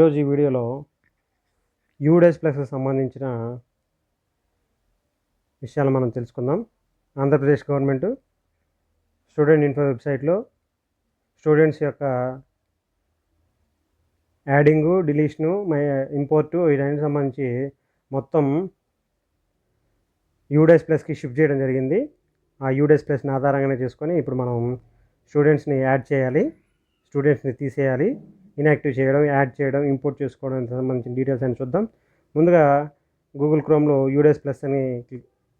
ఈరోజు ఈ వీడియోలో యూడేస్ ప్లస్కి సంబంధించిన విషయాలు మనం తెలుసుకుందాం. ఆంధ్రప్రదేశ్ గవర్నమెంట్ స్టూడెంట్ ఇన్ఫో వెబ్సైట్లో స్టూడెంట్స్ యొక్క యాడింగు, డిలీషను, ఇంపోర్టు వీటన్నిటికి సంబంధించి మొత్తం యూడేస్ ప్లస్కి షిఫ్ట్ చేయడం జరిగింది. ఆ యూడేస్ ప్లస్ని ఆధారంగానే చేసుకొని ఇప్పుడు మనం స్టూడెంట్స్ని యాడ్ చేయాలి, స్టూడెంట్స్ని తీసేయాలి, ఇన్యాక్టివ్ చేయడం, యాడ్ చేయడం, ఇంపోర్ట్ చేసుకోవడం సంబంధించిన డీటెయిల్స్ అని చూద్దాం. ముందుగా గూగుల్ క్రోమ్లో యూడేస్ ప్లస్ అని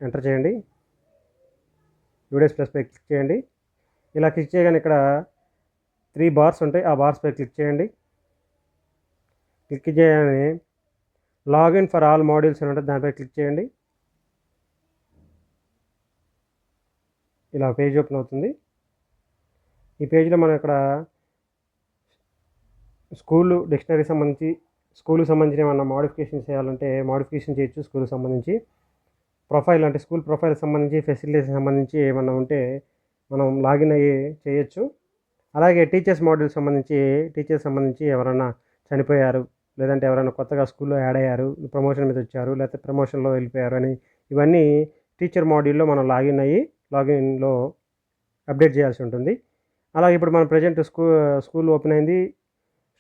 ఎంటర్ చేయండి. యూడేస్ ప్లస్పై క్లిక్ చేయండి. ఇలా క్లిక్ చేయగానే ఇక్కడ 3 బార్స్ ఉంటాయి. ఆ బార్స్పై క్లిక్ చేయండి. క్లిక్ చేయగానే లాగిన్ ఫర్ ఆల్ మాడ్యూల్స్ అని ఉంటుంది, దానిపై క్లిక్ చేయండి. ఇలా పేజ్ ఓపెన్ అవుతుంది. ఈ పేజ్లో మనం ఇక్కడ స్కూలు డిక్షనరీ సంబంధించి స్కూల్కి సంబంధించిన ఏమన్నా మోడిఫికేషన్ చేయాలంటే మోడిఫికేషన్ చేయొచ్చు. స్కూల్కి సంబంధించి ప్రొఫైల్ అంటే స్కూల్ ప్రొఫైల్ సంబంధించి ఫెసిలిటీస్ సంబంధించి ఏమన్నా ఉంటే మనం లాగిన్ అయ్యి చేయొచ్చు. అలాగే టీచర్స్ మాడ్యూల్ సంబంధించి ఎవరైనా చనిపోయారు, లేదంటే ఎవరైనా కొత్తగా స్కూల్లో యాడ్ అయ్యారు, ప్రమోషన్ మీద వచ్చారు, లేకపోతే ప్రమోషన్లో వెళ్ళిపోయారు అని ఇవన్నీ టీచర్ మాడ్యూల్లో మనం లాగిన్లో అప్డేట్ చేయాల్సి ఉంటుంది. అలాగే ఇప్పుడు మన ప్రజెంట్ స్కూల్ ఓపెన్ అయింది.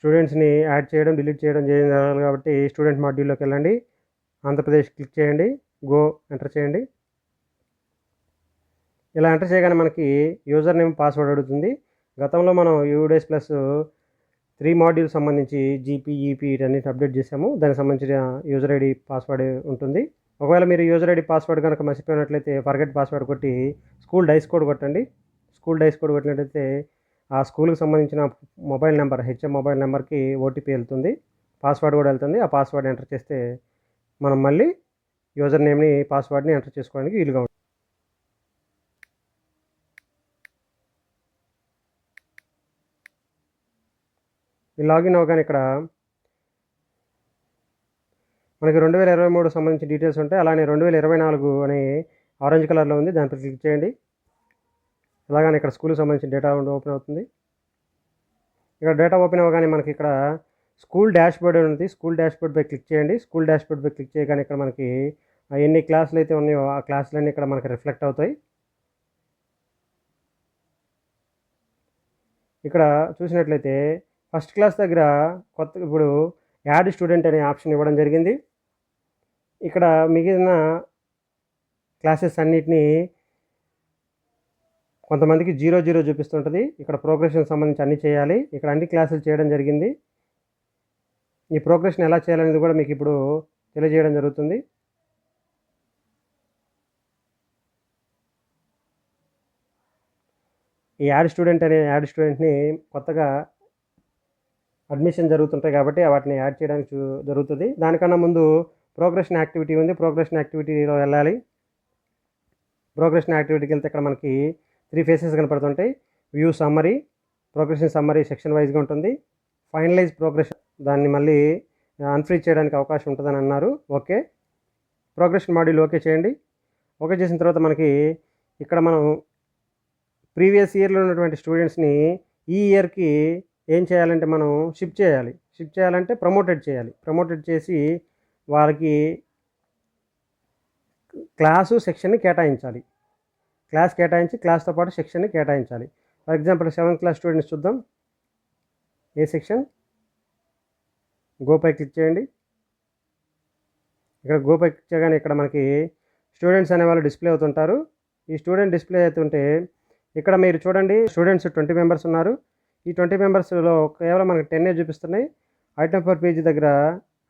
స్టూడెంట్స్ని యాడ్ చేయడం, డిలీట్ చేయడం జరగాలి కాబట్టి స్టూడెంట్ మాడ్యూల్లోకి వెళ్ళండి. ఆంధ్రప్రదేశ్ క్లిక్ చేయండి, గో ఎంటర్ చేయండి. ఇలా ఎంటర్ చేయగానే మనకి యూజర్ నేమ్, పాస్వర్డ్ అడుగుతుంది. గతంలో మనం యూడేస్ ప్లస్ 3 మాడ్యూల్ సంబంధించి జీపీ, ఈపీ వీటన్నిటి అప్డేట్ చేసాము. దానికి సంబంధించిన యూజర్ ఐడి, పాస్వర్డ్ ఉంటుంది. ఒకవేళ మీరు యూజర్ ఐడి, పాస్వర్డ్ కనుక మర్చిపోయినట్లయితే ఫర్గెట్ పాస్వర్డ్ కొట్టి స్కూల్ డైస్ కోడ్ కొట్టండి. స్కూల్ డైస్ కోడ్ కొట్టినట్లయితే ఆ స్కూల్కి సంబంధించిన మొబైల్ నెంబర్, హెచ్ఎం మొబైల్ నెంబర్కి ఓటీపీ వెళ్తుంది, పాస్వర్డ్ కూడా వెళ్తుంది. ఆ పాస్వర్డ్ ఎంటర్ చేస్తే మనం మళ్ళీ యూజర్ నేమ్ని, పాస్వర్డ్ని ఎంటర్ చేసుకోవడానికి వీలుగా ఉంటుంది. ఈ లాగిన్ అవగానే ఇక్కడ మనకి 2023 సంబంధించిన డీటెయిల్స్ ఉంటాయి. అలానే 2024 అని ఆరెంజ్ కలర్లో ఉంది, దానిపై క్లిక్ చేయండి. అలాగని ఇక్కడ స్కూల్కి సంబంధించిన డేటా ఓపెన్ అవుతుంది. ఇక్కడ డేటా ఓపెన్ అవ్వగానే మనకి ఇక్కడ స్కూల్ డాష్ బోర్డ్ ఉంది. స్కూల్ డాష్ బోర్డ్పై క్లిక్ చేయండి. స్కూల్ డాష్ బోర్డ్పై క్లిక్ చేయగానే ఇక్కడ మనకి ఎన్ని క్లాసులు అయితే ఉన్నాయో ఆ క్లాసులన్నీ ఇక్కడ మనకి రిఫ్లెక్ట్ అవుతాయి. ఇక్కడ చూసినట్లయితే ఫస్ట్ క్లాస్ దగ్గర ఇప్పుడు యాడ్ స్టూడెంట్ అనే ఆప్షన్ ఇవ్వడం జరిగింది. ఇక్కడ మిగిలిన క్లాసెస్ అన్నిటినీ కొంతమందికి 0 చూపిస్తుంటుంది. ఇక్కడ ప్రోగ్రెషన్ సంబంధించి అన్నీ చేయాలి. ఇక్కడ అన్ని క్లాసులు చేయడం జరిగింది. ఈ ప్రోగ్రెషన్ ఎలా చేయాలనేది కూడా మీకు ఇప్పుడు తెలియజేయడం జరుగుతుంది. ఈ యాడ్ స్టూడెంట్ని కొత్తగా అడ్మిషన్ జరుగుతుంటాయి కాబట్టి వాటిని యాడ్ చేయడానికి జరుగుతుంది. దానికన్నా ముందు ప్రోగ్రెషన్ యాక్టివిటీ ఉంది. ప్రోగ్రెషన్ యాక్టివిటీలో వెళ్ళాలి. ప్రోగ్రెషన్ యాక్టివిటీకి వెళ్తే ఇక్కడ మనకి 3 ఫేసెస్ కనపడుతుంటాయి. View summary, progression summary section వైజ్గా ఉంటుంది. ఫైనలైజ్ ప్రోగ్రెషన్, దాన్ని మళ్ళీ అన్ఫ్రీజ్ చేయడానికి అవకాశం ఉంటుందని అన్నారు. ఓకే, ప్రోగ్రెషన్ మాడ్యూల్ ఓకే చేయండి. ఓకే చేసిన తర్వాత మనకి ఇక్కడ మనం ప్రీవియస్ ఇయర్లో ఉన్నటువంటి స్టూడెంట్స్ని ఈ ఇయర్కి ఏం చేయాలంటే మనం షిఫ్ట్ చేయాలంటే ప్రమోటెడ్ చేసి వారికి క్లాసు, సెక్షన్ని కేటాయించాలి. క్లాస్ కేటాయించి క్లాస్తో పాటు సెక్షన్ని కేటాయించాలి. For example 7th class students చూద్దాం. ఏ సెక్షన్, గోపై క్లిక్ చేయండి. ఇక్కడ గోపై క్లిక్ చేయగానే ఇక్కడ మనకి స్టూడెంట్స్ అనేవాళ్ళు డిస్ప్లే అవుతుంటారు. ఈ స్టూడెంట్ డిస్ప్లే అవుతుంటే ఇక్కడ మీరు చూడండి, స్టూడెంట్స్ 20 మెంబర్స్ ఉన్నారు. ఈ 20 మెంబర్స్లో కేవలం మనకి 10 చూపిస్తున్నాయి. ఐటమ్ ఫర్ పేజీ దగ్గర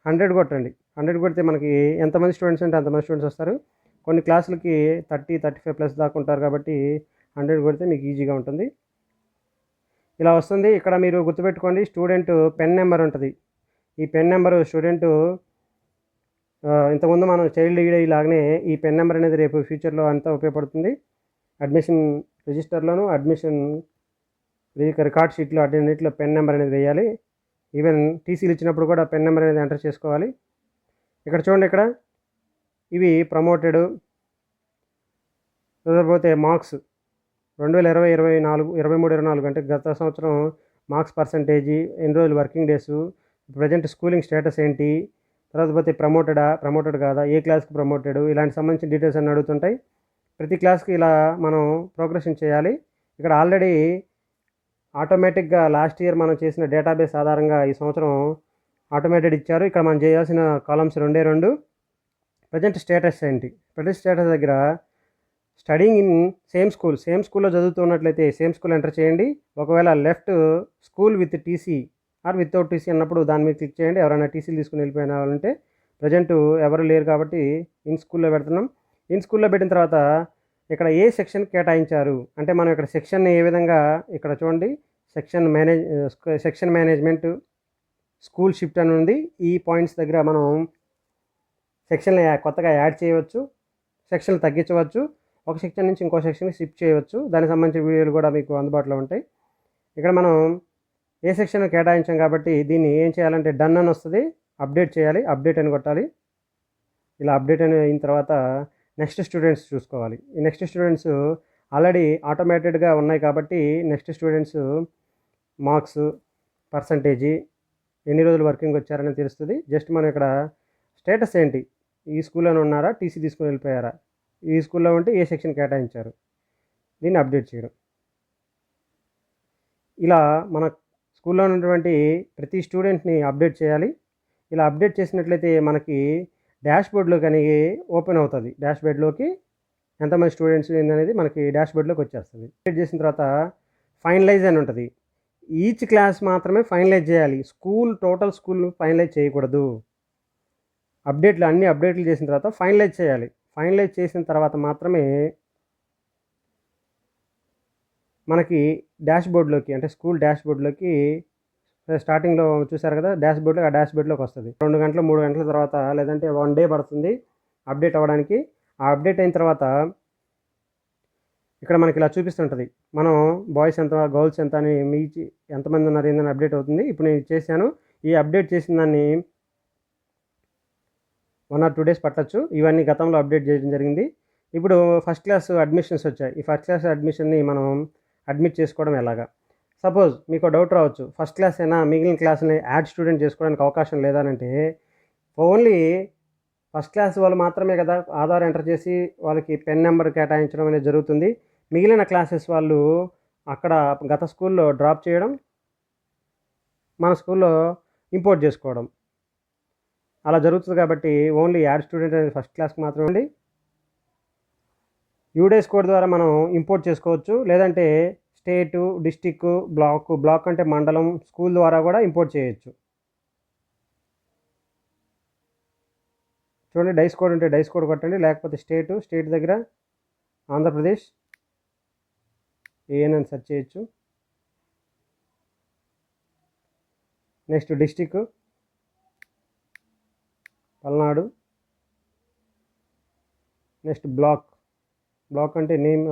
100 కొట్టండి. 100 కొడితే మనకి ఎంతమంది స్టూడెంట్స్ ఉంటే అంతమంది స్టూడెంట్స్ వస్తారు. కొన్ని క్లాసులకి 30-35+ దాకా ఉంటారు కాబట్టి 100 కొడితే మీకు ఈజీగా ఉంటుంది. ఇలా వస్తుంది. ఇక్కడ మీరు గుర్తుపెట్టుకోండి, స్టూడెంట్ పెన్ నెంబర్ ఉంటుంది. ఈ పెన్ నెంబరు స్టూడెంట్ ఇంతకుముందు మనం చైల్డ్ ఐడి లాగానే ఈ పెన్ నెంబర్ అనేది రేపు ఫ్యూచర్లో అంతా ఉపయోగపడుతుంది. అడ్మిషన్ రిజిస్టర్లోను, అడ్మిషన్ రికార్డ్ షీట్లో అన్నింటిలో పెన్ నెంబర్ అనేది వేయాలి. ఈవెన్ టీసీలు ఇచ్చినప్పుడు కూడా పెన్ నెంబర్ అనేది ఎంటర్ చేసుకోవాలి. ఇక్కడ చూడండి, ఇక్కడ ఇవి ప్రమోటెడ్, లేకపోతే మార్క్స్ 2023-24 అంటే గత సంవత్సరం మార్క్స్ పర్సంటేజీ, ఎన్ని రోజులు working days, present schooling status ఏంటి, తర్వాత పోతే ప్రమోటెడ్ కాదా, ఏ క్లాస్కి ప్రమోటెడ్, ఇలాంటి సంబంధించిన డీటెయిల్స్ అన్నీ అడుగుతుంటాయి. ప్రతి క్లాస్కి ఇలా మనం ప్రోగ్రెషన్ చేయాలి. ఇక్కడ ఆల్రెడీ ఆటోమేటిక్గా లాస్ట్ ఇయర్ మనం చేసిన డేటాబేస్ ఆధారంగా ఈ సంవత్సరం ఆటోమేటెడ్ ఇచ్చారు. ఇక్కడ మనం చేయాల్సిన కాలమ్స్ 2 ప్రజెంట్ స్టేటస్ ఏంటి, ప్రజెంట్ స్టేటస్ దగ్గర స్టడీయింగ్ ఇన్ సేమ్ స్కూల్లో చదువుతున్నట్లయితే సేమ్ స్కూల్ ఎంటర్ చేయండి. ఒకవేళ left school with TC are without TC అన్నప్పుడు దాని మీద క్లిక్ చేయండి. ఎవరైనా టీసీలు తీసుకుని వెళ్ళిపోయిన వాళ్ళంటే ప్రజెంట్ ఎవరు లేరు కాబట్టి ఇన్ స్కూల్లో పెడుతున్నాం. ఇన్ స్కూల్లో పెట్టిన తర్వాత ఇక్కడ ఏ సెక్షన్ కేటాయించారు అంటే మనం ఇక్కడ సెక్షన్ ఏ విధంగా ఇక్కడ చూడండి, సెక్షన్ మేనేజ్మెంట్ స్కూల్ షిఫ్ట్ అని ఉంది. ఈ పాయింట్స్ దగ్గర మనం సెక్షన్లు కొత్తగా యాడ్ చేయవచ్చు, సెక్షన్లు తగ్గించవచ్చు, ఒక సెక్షన్ నుంచి ఇంకో సెక్షన్కి షిఫ్ట్ చేయవచ్చు. దానికి సంబంధించిన వీడియోలు కూడా మీకు అందుబాటులో ఉంటాయి. ఇక్కడ మనం ఏ సెక్షన్ కేటాయించాం కాబట్టి దీన్ని ఏం చేయాలంటే డన్ అని వస్తుంది, అప్డేట్ చేయాలి, అప్డేట్ అని కొట్టాలి. ఇలా అప్డేట్ అని అయిన తర్వాత నెక్స్ట్ స్టూడెంట్స్ చూసుకోవాలి. ఈ నెక్స్ట్ స్టూడెంట్స్ ఆల్రెడీ ఆటోమేటెడ్గా ఉన్నాయి కాబట్టి నెక్స్ట్ స్టూడెంట్స్ మార్క్స్, పర్సంటేజీ, ఎన్ని రోజులు వర్కింగ్ వచ్చారని తెలుస్తుంది. జస్ట్ మనం ఇక్కడ స్టేటస్ ఏంటి, ఈ స్కూల్లోనే ఉన్నారా, టీసీ తీసుకుని వెళ్ళిపోయారా, ఈ స్కూల్లో ఉంటే ఏ సెక్షన్ కేటాయించారు, దీన్ని అప్డేట్ చేయడం. ఇలా మన స్కూల్లో ఉన్నటువంటి ప్రతి స్టూడెంట్ని అప్డేట్ చేయాలి. ఇలా అప్డేట్ చేసినట్లయితే మనకి డాష్బోర్డ్లో కానీ ఓపెన్ అవుతుంది. డాష్బోర్డ్లోకి ఎంతమంది స్టూడెంట్స్ ఏందనేది మనకి డాష్బోర్డ్లోకి వచ్చేస్తుంది. అప్డేట్ చేసిన తర్వాత ఫైనలైజ్ అని ఉంటుంది. ఈచ్ క్లాస్ మాత్రమే ఫైనలైజ్ చేయాలి, టోటల్ స్కూల్ ఫైనలైజ్ చేయకూడదు. అన్ని అప్డేట్లు చేసిన తర్వాత ఫైనలైజ్ చేయాలి. ఫైనలైజ్ చేసిన తర్వాత మాత్రమే మనకి డాష్బోర్డ్లోకి అంటే స్కూల్ డాష్బోర్డ్లోకి స్టార్టింగ్లో చూసారు కదా డాష్బోర్డ్లో, ఆ డాష్బోర్డ్లోకి వస్తుంది. 2 గంటలు 3 గంటల తర్వాత లేదంటే 1 డే పడుతుంది అప్డేట్ అవ్వడానికి. ఆ అప్డేట్ అయిన తర్వాత ఇక్కడ మనకి ఇలా చూపిస్తుంటుంది, మనం బాయ్స్ ఎంత, గర్ల్స్ ఎంత అని, మీ ఎంతమంది ఉన్నారు ఏందని అప్డేట్ అవుతుంది. ఇప్పుడు నేను చేశాను. ఈ అప్డేట్ చేసిన దాన్ని 1 or 2 days పట్టచ్చు. ఇవన్నీ గతంలో అప్డేట్ చేయడం జరిగింది. ఇప్పుడు ఫస్ట్ క్లాస్ అడ్మిషన్స్ వచ్చాయి. ఈ ఫస్ట్ క్లాస్ అడ్మిషన్ని మనం అడ్మిట్ చేసుకోవడం ఎలాగా? సపోజ్ మీకు డౌట్ రావచ్చు, ఫస్ట్ క్లాస్ అయినా మిగిలిన క్లాస్ని యాడ్ స్టూడెంట్ చేసుకోవడానికి అవకాశం లేదనంటే, ఓన్లీ ఫస్ట్ క్లాస్ వాళ్ళు మాత్రమే కదా ఆధార్ ఎంటర్ చేసి వాళ్ళకి పెన్ నెంబర్ కేటాయించడం అనేది జరుగుతుంది. మిగిలిన క్లాసెస్ వాళ్ళు అక్కడ గత స్కూల్లో డ్రాప్ చేయడం, మన స్కూల్లో ఇంపోర్ట్ చేసుకోవడం అలా జరుగుతుంది. కాబట్టి ఓన్లీ యాడ్ స్టూడెంట్ అనేది ఫస్ట్ క్లాస్కి మాత్రమే అండి. యూడేస్ కోడ్ ద్వారా మనం ఇంపోర్ట్ చేసుకోవచ్చు, లేదంటే స్టేటు, డిస్టిక్, బ్లాక్ అంటే మండలం, స్కూల్ ద్వారా కూడా ఇంపోర్ట్ చేయొచ్చు. చూడండి, డైస్ కోడ్ ఉంటే డైస్ కోడ్ కొట్టండి, లేకపోతే స్టేట్ దగ్గర ఆంధ్రప్రదేశ్ ఏఎన్ అని సెర్చ్ చేయొచ్చు. Next district Palnadu. Next block అంటే నేమ్,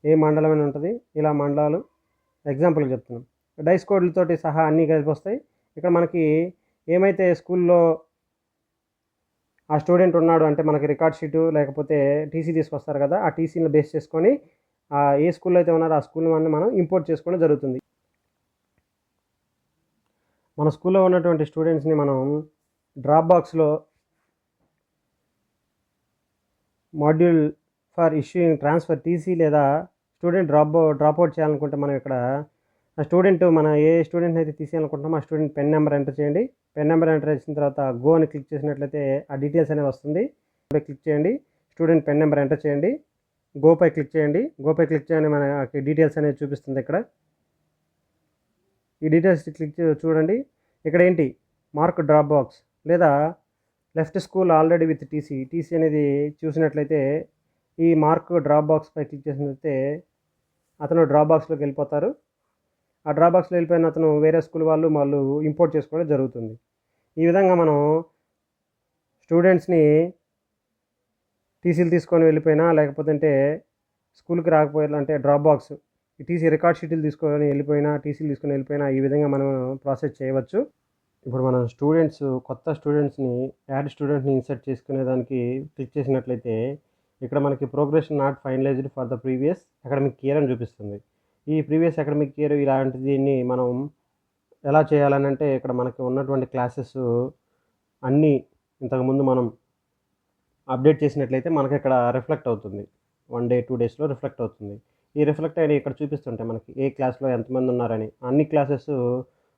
ఏ మండలం అని ఉంటుంది. ఇలా మండలాలు ఎగ్జాంపుల్కి చెప్తున్నాం. డైస్ కోడ్లతోటి సహా అన్నీ కలిపి వస్తాయి. ఇక్కడ మనకి ఏమైతే స్కూల్లో ఆ స్టూడెంట్ ఉన్నాడు అంటే మనకి రికార్డ్ షీటు లేకపోతే టీసీ తీసుకొస్తారు కదా, ఆ టీసీని బేస్ చేసుకొని ఏ స్కూల్లో అయితే ఉన్నారో ఆ స్కూల్ మనం ఇంపోర్ట్ చేసుకోవడం జరుగుతుంది. మన స్కూల్లో ఉన్నటువంటి స్టూడెంట్స్ని మనం డ్రాప్ బాక్స్లో module for issuing transfer TC లేదా స్టూడెంట్ డ్రాప్అవుట్ చేయాలనుకుంటే మనం ఇక్కడ ఆ స్టూడెంట్, ఏ స్టూడెంట్ని అయితే తీసేయాలనుకుంటున్నామో ఆ స్టూడెంట్ పెన్ నెంబర్ ఎంటర్ చేయండి. పెన్ నెంబర్ ఎంటర్ చేసిన తర్వాత గో అని క్లిక్ చేసినట్లయితే ఆ డీటెయిల్స్ అనేవి వస్తుంది. క్లిక్ చేయండి, స్టూడెంట్ పెన్ నెంబర్ ఎంటర్ చేయండి, గోపై క్లిక్ చేయండి. గోపై క్లిక్ చేయని మనకి డీటెయిల్స్ అనేవి చూపిస్తుంది. ఇక్కడ ఈ డీటెయిల్స్ క్లిక్ చూడండి. ఇక్కడ ఏంటి, మార్క్ డ్రాప్ బాక్స్ లేదా left school already with TC అనేది చూసినట్లయితే ఈ మార్క్ డ్రాప్ బాక్స్పై క్లిక్ చేసినట్లయితే అతను డ్రాప్ బాక్స్లోకి వెళ్ళిపోతారు. ఆ డ్రాప్ బాక్స్లో వెళ్ళిపోయిన అతను వేరే స్కూల్ వాళ్ళు ఇంపోర్ట్ చేసుకోవడం జరుగుతుంది. ఈ విధంగా మనం స్టూడెంట్స్ని టీసీలు తీసుకొని వెళ్ళిపోయినా లేకపోతే స్కూల్కి రాకపోయినా అంటే డ్రాప్ బాక్స్ ఈ టీసీ రికార్డ్ షీట్లు తీసుకొని వెళ్ళిపోయినా, టీసీలు తీసుకొని వెళ్ళిపోయినా ఈ విధంగా మనం ప్రాసెస్ చేయవచ్చు. ఇప్పుడు మనం కొత్త స్టూడెంట్స్ని యాడ్ స్టూడెంట్ని ఇన్సర్ట్ చేసుకునేదానికి క్లిక్ చేసినట్లయితే ఇక్కడ మనకి progression not finalized for the previous academic year అని చూపిస్తుంది. ఈ ప్రీవియస్ అకాడమిక్ ఇయర్ ఇలాంటి దీన్ని మనం ఎలా చేయాలనంటే ఇక్కడ మనకి ఉన్నటువంటి క్లాసెస్ అన్నీ ఇంతకుముందు మనం అప్డేట్ చేసినట్లయితే మనకి ఇక్కడ రిఫ్లెక్ట్ అవుతుంది. 1 డే, 2 డేస్‌లో రిఫ్లెక్ట్ అవుతుంది. ఈ రిఫ్లెక్ట్ అయినయి ఇక్కడ చూపిస్తుంటాయి మనకి. ఏ క్లాస్‌లో ఎంతమంది ఉన్నారని. అన్ని క్లాసెస్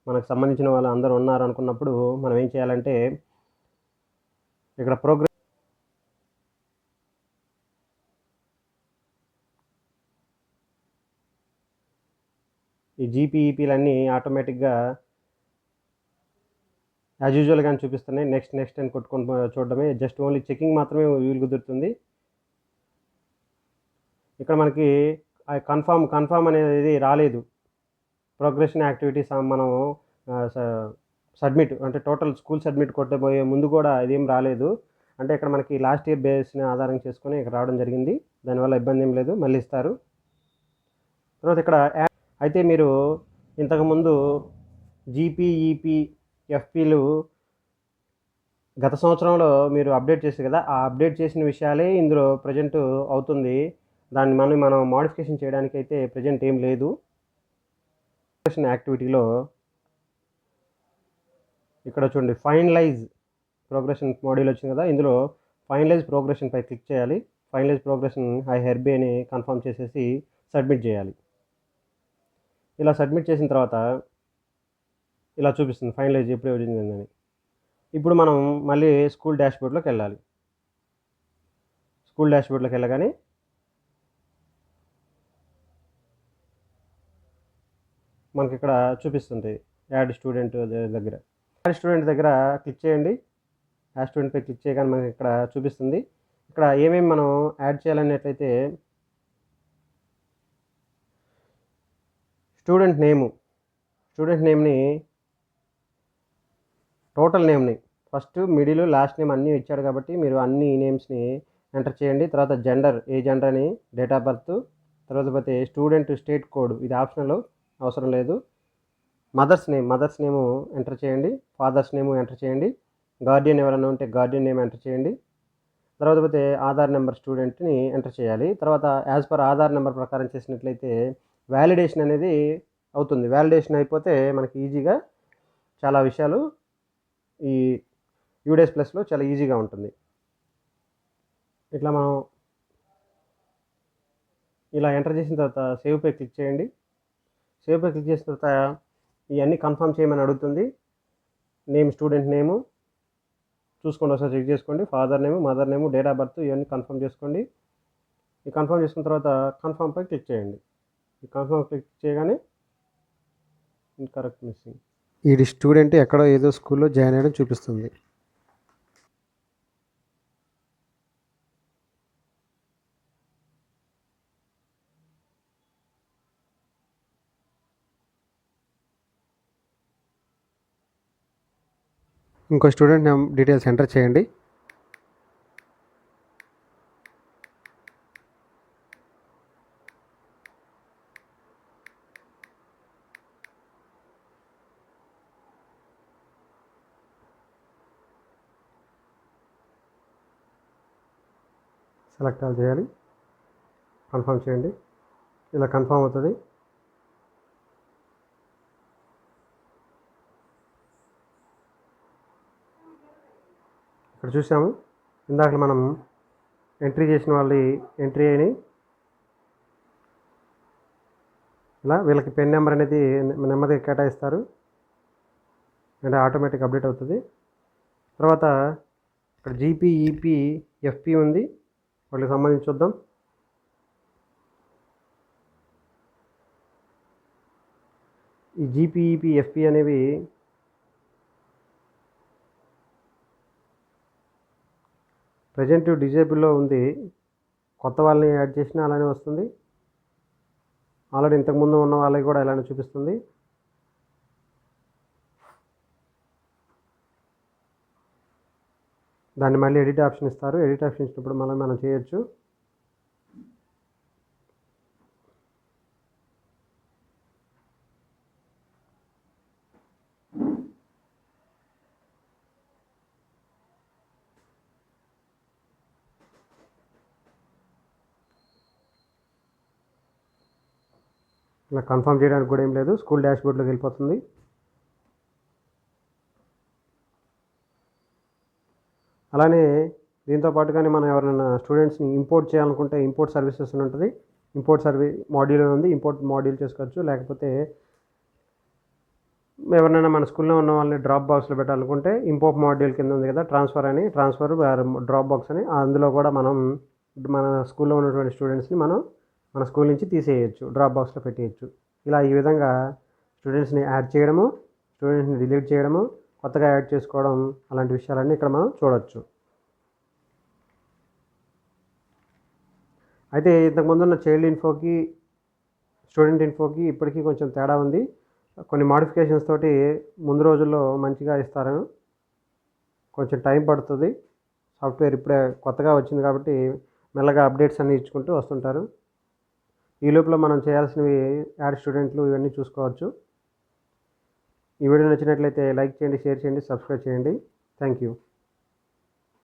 మనకు సంబంధించిన వాళ్ళు అందరూ ఉన్నారనుకున్నప్పుడు మనం ఏం చేయాలంటే ఇక్కడ ఈ జీపీఈపీలన్నీ ఆటోమేటిక్‌గా యాజ్ యూజువల్‌గానే చూపిస్తున్నాయి. నెక్స్ట్, నెక్స్ట్ అని కొట్టుకొని చూడడమే. జస్ట్ ఓన్లీ చెకింగ్ మాత్రమే వీలు కుదురుతుంది. ఇక్కడ మనకి కన్ఫర్మ్ అనేది రాలేదు. ప్రోగ్రెషన్ యాక్టివిటీస్ మనం సబ్మిట్ అంటే టోటల్ స్కూల్ సబ్మిట్ కొట్టబోయే ముందు కూడా ఇదేం రాలేదు. అంటే ఇక్కడ మనకి లాస్ట్ ఇయర్ బేస్‌ని ఆధారం చేసుకొని ఇక్కడ రావడం జరిగింది. దానివల్ల ఇబ్బంది ఏం లేదు. మళ్ళీ ఇస్తారు. తర్వాత ఇక్కడ అయితే మీరు ఇంతకుముందు జీపీఈపీ, ఎఫ్‌పీలు గత సంవత్సరంలో మీరు అప్డేట్ చేశారు కదా! ఆ అప్డేట్ చేసిన విషయాలే ఇందులో ప్రెజెంట్ అవుతుంది. దాన్ని మనం మోడిఫికేషన్ చేయడానికైతే ప్రెజెంట్ ఏం లేదు. ప్రోగ్రెషన్ యాక్టివిటీలో ఇక్కడ చూడండి ఫైనలైజ్ ప్రోగ్రెషన్ మాడ్యూల్ వచ్చింది కదా! ఇందులో ఫైనలైజ్ ప్రోగ్రెషన్‌పై క్లిక్ చేయాలి. ఫైనలైజ్ ప్రోగ్రెషన్ ఐ హెర్బీ అని కన్ఫర్మ్ చేసేసి సబ్మిట్ చేయాలి. ఇలా సబ్మిట్ చేసిన తర్వాత ఇలా చూపిస్తుంది ఫైనలైజ్ ఎప్పుడు జరిగిందని. ఇప్పుడు మనం మళ్ళీ స్కూల్ డాష్‌బోర్డ్‌లోకి వెళ్ళాలి. స్కూల్ డాష్‌బోర్డ్‌లోకి వెళ్ళగానే మనకి ఇక్కడ చూపిస్తుంది యాడ్ స్టూడెంట్ దగ్గర. యాడ్ స్టూడెంట్ దగ్గర క్లిక్ చేయండి. యాడ్ స్టూడెంట్‌పై క్లిక్ చేయగానే మనకి ఇక్కడ చూపిస్తుంది. ఇక్కడ ఏమేమి మనం యాడ్ చేయాలనేట్లయితే స్టూడెంట్ నేమ్‌ని టోటల్ నేమ్‌ని ఫస్ట్, మిడిల్, లాస్ట్ నేమ్ అన్నీ ఇచ్చాడు కాబట్టి మీరు అన్ని నేమ్స్‌ని ఎంటర్ చేయండి. తర్వాత జెండర్, ఏ జెండర్ అని, డేట్ ఆఫ్ బర్త్, తర్వాత పోతే స్టూడెంట్ స్టేట్ కోడ్ ఇది ఆప్షనల్, అవసరం లేదు. మదర్స్ నేము ఎంటర్ చేయండి. ఫాదర్స్ నేము ఎంటర్ చేయండి. గార్డియన్ ఎవరైనా ఉంటే గార్డియన్ నేమ్ ఎంటర్ చేయండి. తర్వాత పోతే ఆధార్ నెంబర్ స్టూడెంట్‌ని ఎంటర్ చేయాలి. తర్వాత యాజ్ పర్ ఆధార్ నెంబర్ ప్రకారం చేసినట్లయితే వ్యాలిడేషన్ అనేది అవుతుంది. వ్యాలిడేషన్ అయిపోతే మనకి ఈజీగా చాలా విషయాలు ఈ యూడేస్ ప్లస్‌లో చాలా ఈజీగా ఉంటుంది. ఇట్లా మనం ఇలా ఎంటర్ చేసిన తర్వాత సేవ్‌పై క్లిక్ చేయండి. సేవ్‌పై క్లిక్ చేసిన తర్వాత ఇవన్నీ కన్ఫర్మ్ చేయమని అడుగుతుంది. స్టూడెంట్ నేము చూసుకోండి, ఒకసారి చెక్ చేసుకోండి. Father name, mother name, date of birth ఇవన్నీ కన్ఫర్మ్ చేసుకోండి. ఈ కన్ఫర్మ్ చేసుకున్న తర్వాత కన్ఫర్మ్‌పై క్లిక్ చేయండి. ఈ కన్ఫర్మ్ క్లిక్ చేయగానే ఇన్‌కరెక్ట్ మిస్సింగ్, ఈ స్టూడెంట్ ఎక్కడో ఏదో స్కూల్లో జాయిన్ అయ్యడం చూపిస్తుంది. ఇంకో స్టూడెంట్ నేమ్ డీటెయిల్స్ ఎంటర్ చేయండి. సెలెక్ట్ ఆల్ చేయాలి. కన్ఫర్మ్ చేయండి. ఇలా కన్ఫర్మ్ అవుతుంది. ఇక్కడ చూసాము ఇందాక మనం ఎంట్రీ చేసిన వాళ్ళది ఎంట్రీ అయినాయి. ఇలా వీళ్ళకి పెన్ నెంబర్ అనేది నెమ్మదిగా కేటాయిస్తారు అంటే ఆటోమేటిక్ అప్డేట్ అవుతుంది. తర్వాత ఇక్కడ జీపీఈపీ, ఎఫ్పీ ఉంది, వాటికి సంబంధించి చూద్దాం. ఈ జీపీఈపీ, ఎఫ్పీ అనేవి ప్రజెంట్ డిజేబుల్లో ఉంది. కొత్త వాళ్ళని యాడ్ చేసినా అలానే వస్తుంది. ఆల్రెడీ ఇంతకుముందు ఉన్న వాళ్ళకి కూడా ఇలానే చూపిస్తుంది. దాన్ని మళ్ళీ ఎడిట్ ఆప్షన్ ఇస్తారు. ఎడిట్ ఆప్షన్ ఇచ్చినప్పుడు మళ్ళీ మనం చేయొచ్చు. ఇలా కన్ఫర్మ్ చేయడానికి కూడా ఏం లేదు. స్కూల్ డాష్బోర్డ్లోకి వెళ్ళిపోతుంది. అలానే దీంతో పాటుగానే మనం ఎవరైనా స్టూడెంట్స్ని ఇంపోర్ట్ చేయాలనుకుంటే ఇంపోర్ట్ సర్వీసెస్ అని ఉంటుంది. ఇంపోర్ట్ మాడ్యూల్ ఉంది, ఇంపోర్ట్ మాడ్యూల్ చేసుకోవచ్చు. లేకపోతే ఎవరినైనా మన స్కూల్లో ఉన్న వాళ్ళని డ్రాప్ బాక్స్లో పెట్టాలనుకుంటే ఇంపోర్ట్ మాడ్యూల్ కింద ఉంది కదా, ట్రాన్స్ఫర్ డ్రాప్ బాక్స్ అని, అందులో కూడా మనం మన స్కూల్లో ఉన్నటువంటి స్టూడెంట్స్ని మనం మన స్కూల్ నుంచి తీసేయచ్చు, డ్రాప్ బాక్స్లో పెట్టేయచ్చు. ఇలా ఈ విధంగా స్టూడెంట్స్ని యాడ్ చేయడము, స్టూడెంట్స్ని డిలీట్ చేయడము, కొత్తగా యాడ్ చేసుకోవడం, అలాంటి విషయాలన్నీ ఇక్కడ మనం చూడవచ్చు. అయితే ఇంతకుముందు ఉన్న చైల్డ్ ఇన్ఫోకి స్టూడెంట్ ఇన్ఫోకి ఇప్పటికీ కొంచెం తేడా ఉంది. కొన్ని మాడిఫికేషన్స్ తోటి ముందు రోజుల్లో మంచిగా ఇస్తారు, కొంచెం టైం పడుతుంది. సాఫ్ట్వేర్ ఇప్పుడే కొత్తగా వచ్చింది కాబట్టి మెల్లగా అప్డేట్స్ అన్నీ ఇచ్చుకుంటూ వస్తుంటారు. ఈ లోపల మనం చేయాల్సినవి యాడ్ స్టూడెంట్లు ఇవన్నీ చూసుకోవచ్చు. ఈ వీడియో నచ్చినట్లయితే లైక్ చేయండి, షేర్ చేయండి, సబ్స్క్రైబ్ చేయండి. Thank you.